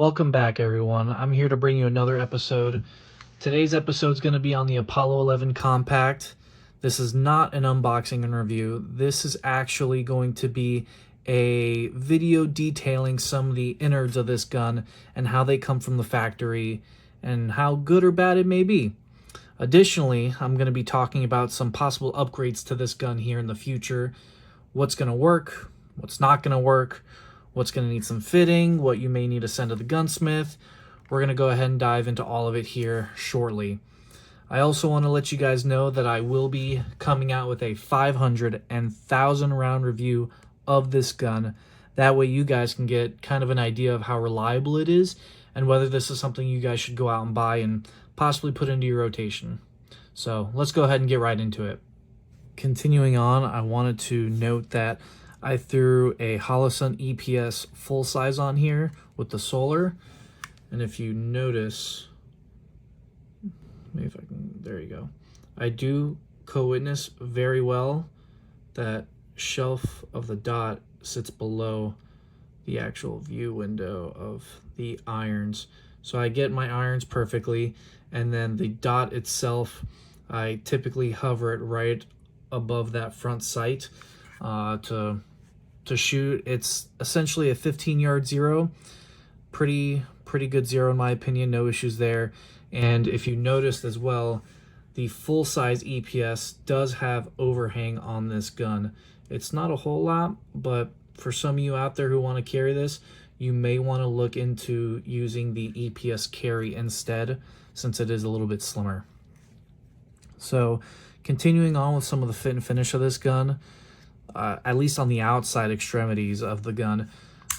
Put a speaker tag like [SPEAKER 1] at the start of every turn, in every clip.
[SPEAKER 1] Welcome back, everyone. I'm here to bring you another episode. Today's episode is going to be on the Apollo 11 Compact. This is not an unboxing and review. This is actually going to be a video detailing some of the innards of this gun and how they come from the factory and how good or bad it may be. Additionally, I'm going to be talking about some possible upgrades to this gun here in the future. What's going to work, what's not going to work, what's going to need some fitting, what you may need to send to the gunsmith. We're going to go ahead and dive into all of it here shortly. I also want to let you guys know that I will be coming out with a 500 and 1,000 round review of this gun. That way you guys can get kind of an idea of how reliable it is and whether this is something you guys should go out and buy and possibly put into your rotation. So let's go ahead and get right into it. Continuing on, I wanted to note that I threw a Holosun EPS full size on here with the solar. And if you notice, maybe if I can, there you go. I do co-witness very well that shelf of the dot sits below the actual view window of the irons. So I get my irons perfectly, and then the dot itself, I typically hover it right above that front sight to shoot. It's essentially a 15-yard zero. Pretty good zero in my opinion, no issues there. And if you noticed as well, the full-size EPS does have overhang on this gun. It's not a whole lot, but for some of you out there who want to carry this, you may want to look into using the EPS carry instead, since it is a little bit slimmer. So continuing on with some of the fit and finish of this gun, at least on the outside extremities of the gun,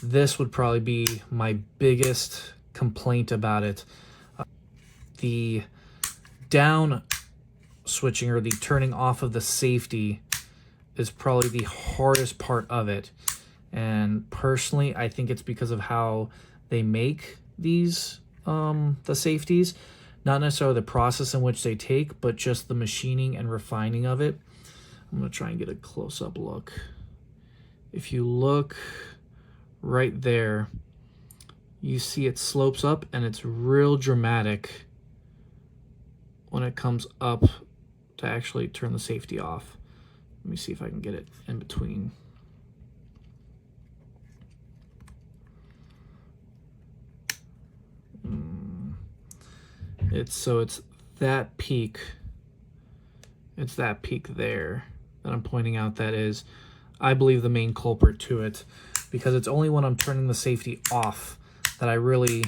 [SPEAKER 1] this would probably be my biggest complaint about it. The down switching, or the turning off of the safety, is probably the hardest part of it. And personally, I think it's because of how they make these, the safeties. Not necessarily the process in which they take, but just the machining and refining of it. I'm going to try and get a close-up look. If you look right there, you see it slopes up, and it's real dramatic when it comes up to actually turn the safety off. Let me see if I can get it in between. It's that peak. It's that peak there that I'm pointing out that is, I believe, the main culprit to it, because it's only when I'm turning the safety off that I really,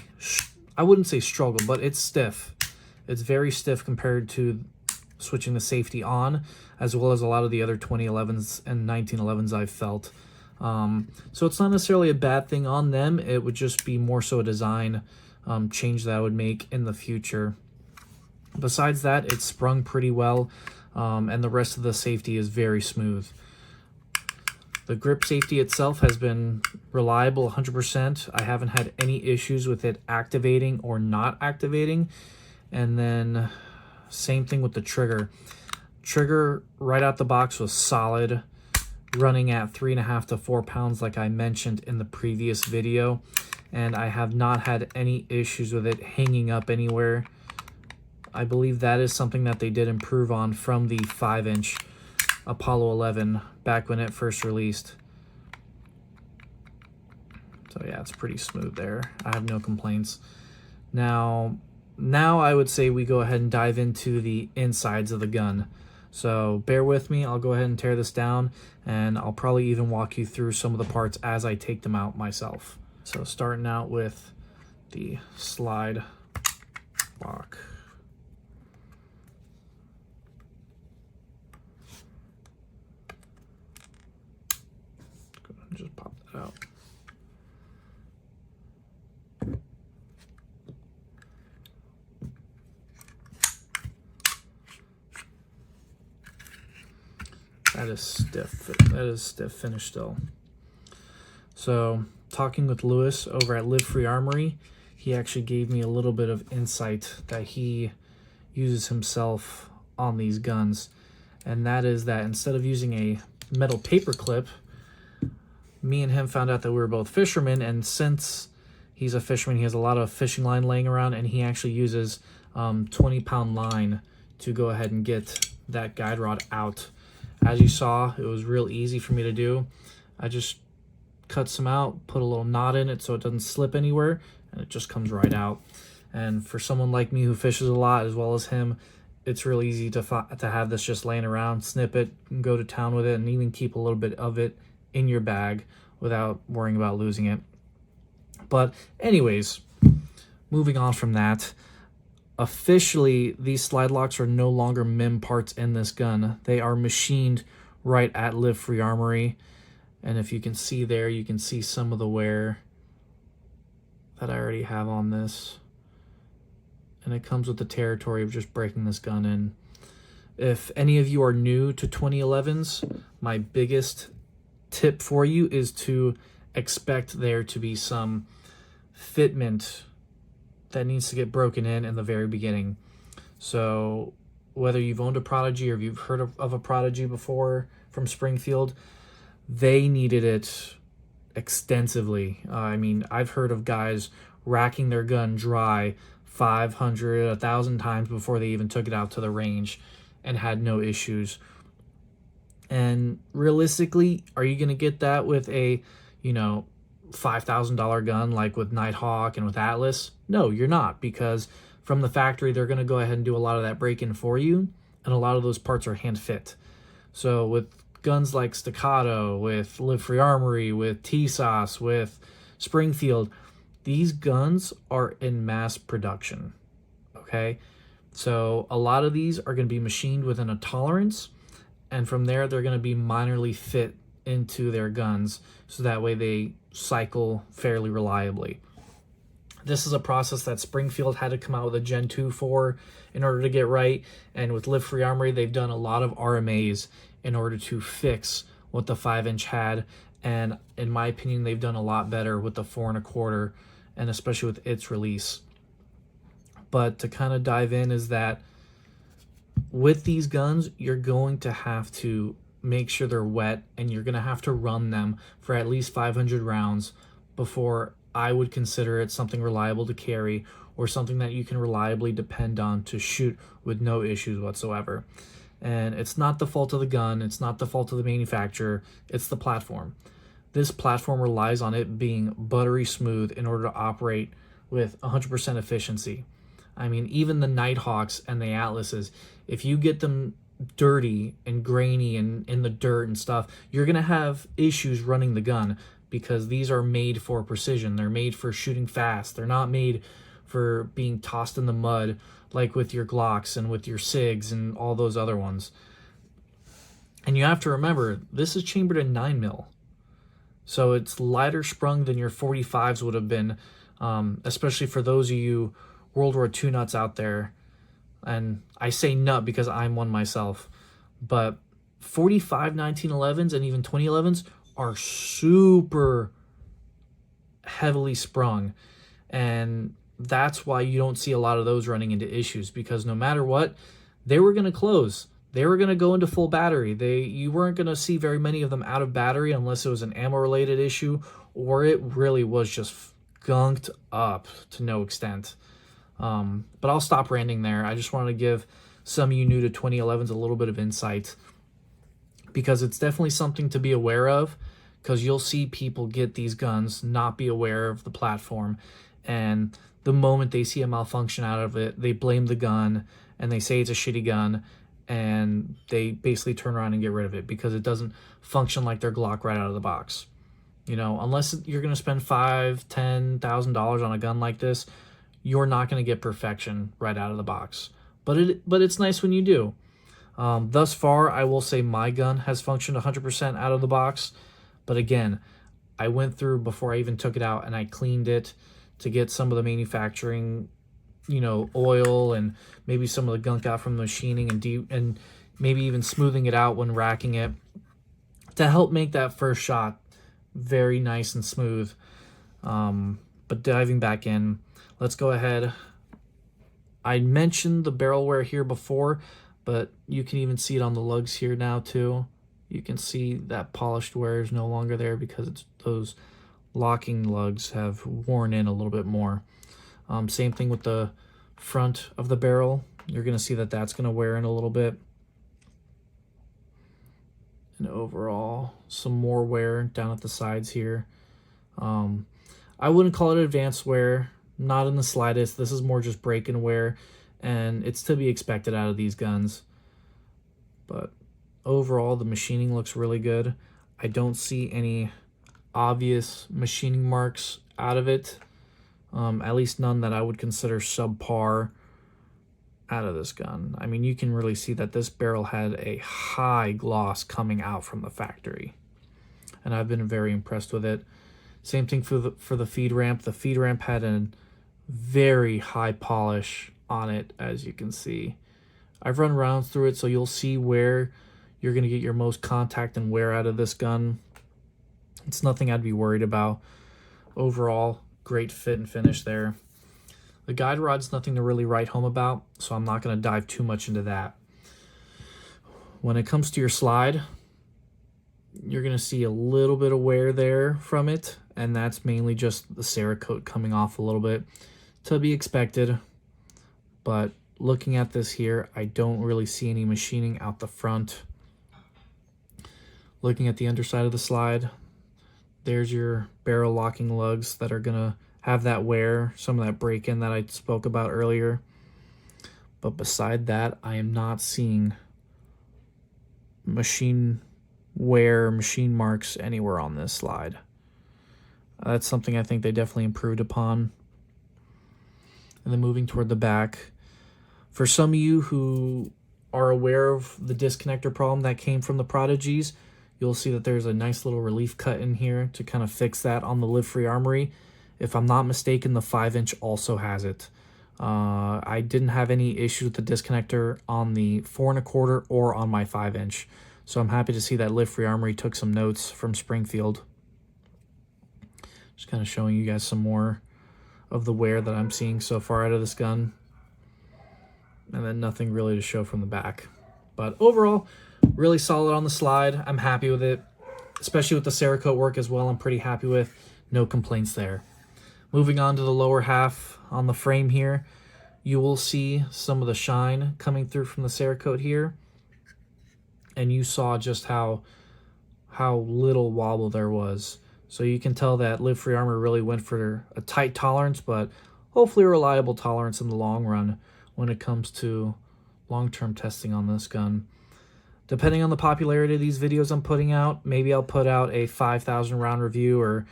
[SPEAKER 1] I wouldn't say struggle, but it's stiff. It's very stiff compared to switching the safety on, as well as a lot of the other 2011s and 1911s I've felt. So it's not necessarily a bad thing on them. It would just be more so a design change that I would make in the future. Besides that, it's sprung pretty well, and the rest of the safety is very smooth. The grip safety itself has been reliable 100%. I haven't had any issues with it activating or not activating. And then same thing with the trigger. Trigger right out the box was solid, running at 3.5 to 4 pounds like I mentioned in the previous video. And I have not had any issues with it hanging up anywhere. I believe that is something that they did improve on from the 5-inch Apollo 11 back when it first released. So yeah, it's pretty smooth there. I have no complaints. Now I would say we go ahead and dive into the insides of the gun. So bear with me, I'll go ahead and tear this down, and I'll probably even walk you through some of the parts as I take them out myself. So starting out with the slide lock. Go ahead and just pop that out. That is stiff. That is stiff finish still. So talking with Lewis over at Live Free Armory, he actually gave me a little bit of insight that he uses himself on these guns. And that is that instead of using a metal paper clip, me and him found out that we were both fishermen, and since He's a fisherman. He has a lot of fishing line laying around, and he actually uses 20-pound line to go ahead and get that guide rod out. As you saw, it was real easy for me to do. I just cut some out, put a little knot in it so it doesn't slip anywhere, and it just comes right out. And for someone like me who fishes a lot as well as him, it's real easy to have this just laying around, snip it, and go to town with it, and even keep a little bit of it in your bag without worrying about losing it. But anyways, moving on from that, officially these slide locks are no longer MIM parts in this gun. They are machined right at Live Free Armory. And if you can see there, you can see some of the wear that I already have on this. And it comes with the territory of just breaking this gun in. If any of you are new to 2011s, my biggest tip for you is to expect there to be some fitment that needs to get broken in the very beginning. So whether you've owned a Prodigy or if you've heard of a Prodigy before from Springfield, they needed it extensively. I mean, I've heard of guys racking their gun dry 500, 1,000 times before they even took it out to the range and had no issues. And realistically, are you going to get that with a, $5,000 gun like with Nighthawk and with Atlas? No, you're not, because from the factory, they're going to go ahead and do a lot of that break-in for you, and a lot of those parts are hand-fit. So with guns like Staccato, with Live Free Armory, with T-Sauce, with Springfield, these guns are in mass production, okay? So a lot of these are going to be machined within a tolerance, and from there, they're going to be minorly fit into their guns, so that way they cycle fairly reliably. This is a process that Springfield had to come out with a Gen 2 for in order to get right, and with Live Free Armory, they've done a lot of RMAs in order to fix what the 5-inch had, and in my opinion, they've done a lot better with the 4 1/4, and especially with its release. But to kind of dive in is that with these guns, you're going to have to make sure they're wet, and you're going to have to run them for at least 500 rounds before I would consider it something reliable to carry or something that you can reliably depend on to shoot with no issues whatsoever. And it's not the fault of the gun, it's not the fault of the manufacturer, it's the platform. This platform relies on it being buttery smooth in order to operate with 100% efficiency. I mean, even the Nighthawks and the Atlases, if you get them dirty and grainy and in the dirt and stuff, you're going to have issues running the gun, because these are made for precision. They're made for shooting fast. They're not made for being tossed in the mud like with your Glocks and with your SIGs and all those other ones. And you have to remember, this is chambered in 9mm. So it's lighter sprung than your 45s would have been, especially for those of you World War II nuts out there. And I say nut because I'm one myself. But 45 1911s and even 2011s are super heavily sprung. And that's why you don't see a lot of those running into issues, because no matter what, they were going to close. They were going to go into full battery. You weren't going to see very many of them out of battery unless it was an ammo-related issue, or it really was just gunked up to no extent. But I'll stop ranting there. I just wanted to give some of you new to 2011s a little bit of insight, because it's definitely something to be aware of, because you'll see people get these guns, not be aware of the platform, and the moment they see a malfunction out of it, they blame the gun, and they say it's a shitty gun, and they basically turn around and get rid of it because it doesn't function like their Glock right out of the box. Unless you're going to spend $5,000-$10,000 on a gun like this, you're not going to get perfection right out of the box. But it's nice when you do. Thus far, I will say my gun has functioned 100% out of the box. But again, I went through before I even took it out and I cleaned it to get some of the manufacturing, oil and maybe some of the gunk out from the machining and maybe even smoothing it out when racking it to help make that first shot very nice and smooth. But diving back in, let's go ahead. I mentioned the barrel wear here before, but you can even see it on the lugs here now too. You can see that polished wear is no longer there because it's those locking lugs have worn in a little bit more. Same thing with the front of the barrel. You're going to see that that's going to wear in a little bit. And overall, some more wear down at the sides here. I wouldn't call it advanced wear, not in the slightest. This is more just break and wear, and it's to be expected out of these guns. But overall, the machining looks really good. I don't see any obvious machining marks out of it, at least none that I would consider subpar out of this gun. I mean, you can really see that this barrel had a high gloss coming out from the factory, and I've been very impressed with it. Same thing for the feed ramp. The feed ramp had a very high polish on it, as you can see. I've run rounds through it, so you'll see where you're going to get your most contact and wear out of this gun. It's nothing I'd be worried about. Overall, great fit and finish there. The guide rod's nothing to really write home about, so I'm not going to dive too much into that. When it comes to your slide, you're going to see a little bit of wear there from it, and that's mainly just the Cerakote coming off a little bit, to be expected. But looking at this here, I don't really see any machining out the front. Looking at the underside of the slide, there's your barrel locking lugs that are going to have that wear, some of that break-in that I spoke about earlier. But beside that, I am not seeing machine wear, machine marks anywhere on this slide. That's something I think they definitely improved upon. And then moving toward the back, for some of you who are aware of the disconnector problem that came from the Prodigies, you'll see that there's a nice little relief cut in here to kind of fix that on the live-free Armory. If I'm not mistaken, the 5-inch also has it. I didn't have any issue with the disconnector on the 4 1/4 or on my 5-inch. So I'm happy to see that live-free Armory took some notes from Springfield. Just kind of showing you guys some more of the wear that I'm seeing so far out of this gun. And then nothing really to show from the back. But overall, really solid on the slide. I'm happy with it, especially with the Cerakote work as well. I'm pretty happy with. No complaints there. Moving on to the lower half on the frame here, you will see some of the shine coming through from the Cerakote here. And you saw just how little wobble there was. So you can tell that Live Free Armor really went for a tight tolerance, but hopefully a reliable tolerance in the long run when it comes to long-term testing on this gun. Depending on the popularity of these videos I'm putting out, maybe I'll put out a 5,000 round review or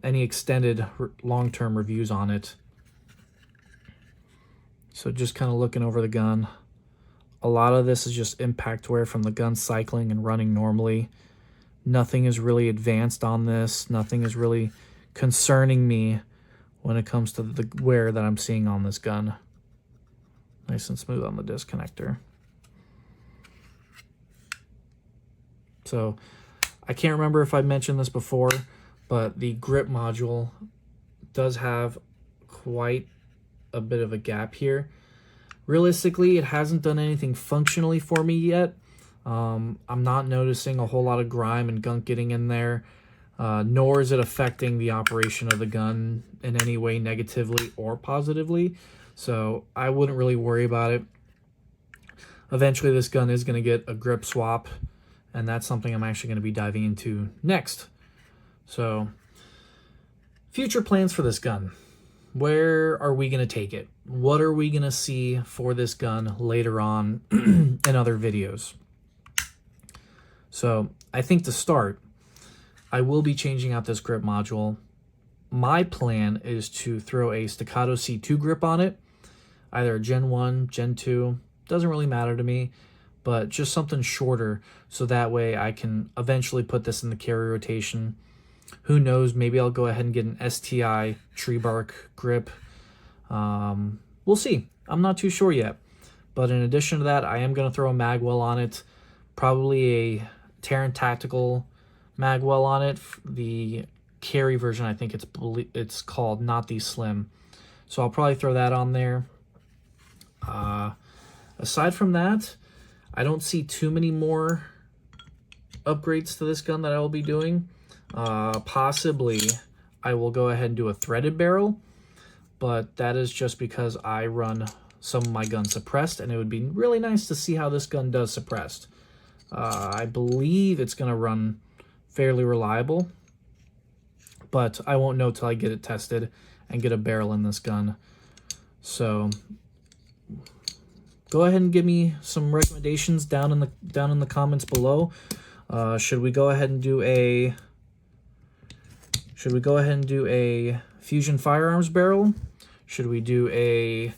[SPEAKER 1] any extended long-term reviews on it. So just kind of looking over the gun. A lot of this is just impact wear from the gun cycling and running normally. Nothing is really advanced on this. Nothing is really concerning me when it comes to the wear that I'm seeing on this gun. Nice and smooth on the disconnector. So I can't remember if I mentioned this before, but the grip module does have quite a bit of a gap here. Realistically, it hasn't done anything functionally for me yet. I'm not noticing a whole lot of grime and gunk getting in there, nor is it affecting the operation of the gun in any way negatively or positively. So I wouldn't really worry about it. Eventually, this gun is going to get a grip swap, and that's something I'm actually going to be diving into next. So, future plans for this gun. Where are we going to take it? What are we going to see for this gun later on in other videos? So, I think to start, I will be changing out this grip module. My plan is to throw a Staccato C2 grip on it, either Gen 1, Gen 2, doesn't really matter to me, but just something shorter so that way I can eventually put this in the carry rotation. Who knows, maybe I'll go ahead and get an STI tree bark grip. We'll see. I'm not too sure yet. But in addition to that, I am going to throw a magwell on it, probably a Terran Tactical magwell on it. The carry version, I think it's called, not the slim. So I'll probably throw that on there. Aside from that, I don't see too many more upgrades to this gun that I will be doing. Possibly I will go ahead and do a threaded barrel, but that is just because I run some of my guns suppressed, and it would be really nice to see how this gun does suppressed. I believe it's going to run fairly reliable, but I won't know till I get it tested and get a barrel in this gun. So go ahead and give me some recommendations down in the comments below. Should we go ahead and do a Fusion Firearms barrel? Should we do a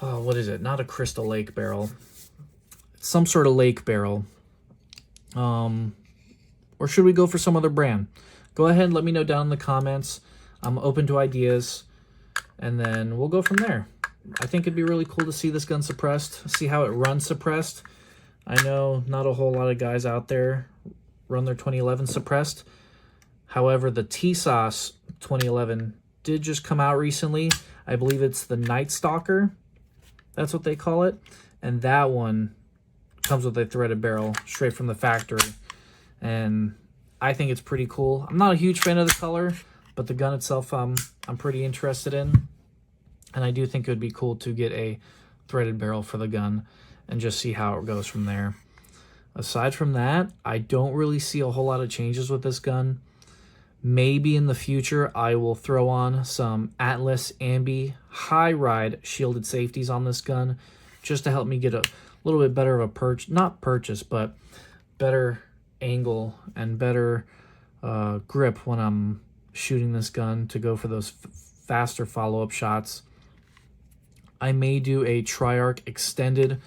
[SPEAKER 1] what is it? Not a Crystal Lake barrel. Some sort of lake barrel. Or should we go for some other brand? Go ahead and let me know down in the comments. I'm open to ideas, and then we'll go from there. I think it'd be really cool to see this gun suppressed, see how it runs suppressed. I know not a whole lot of guys out there run their 2011 suppressed. However, the T-Sauce 2011 did just come out recently. I believe it's the Night Stalker. That's what they call it. And that one comes with a threaded barrel straight from the factory. And I think it's pretty cool. I'm not a huge fan of the color, but the gun itself I'm pretty interested in. And I do think it would be cool to get a threaded barrel for the gun and just see how it goes from there. Aside from that, I don't really see a whole lot of changes with this gun. Maybe in the future, I will throw on some Atlas Ambi high ride shielded safeties on this gun just to help me get a little bit better of a but better angle and better grip when I'm shooting this gun to go for those faster follow-up shots. I may do a Triarch extended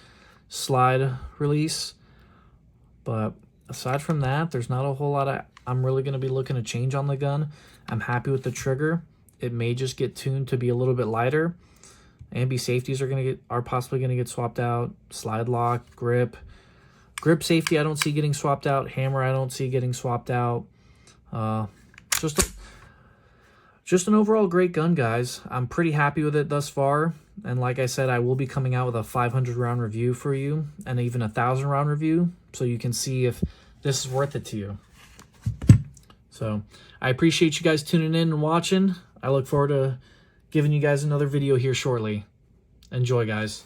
[SPEAKER 1] slide release, but aside from that, there's not a whole lot I'm really going to be looking to change on the gun. I'm happy with the trigger. It may just get tuned to be a little bit lighter. Ambi safeties are possibly going to get swapped out. Slide lock, grip safety I don't see getting swapped out. Hammer I don't see getting swapped out. Just an overall great gun, guys. I'm pretty happy with it thus far. And like I said, I will be coming out with a 500 round review for you and even a 1,000 round review so you can see if this is worth it to you. So I appreciate you guys tuning in and watching. I look forward to giving you guys another video here shortly. Enjoy, guys.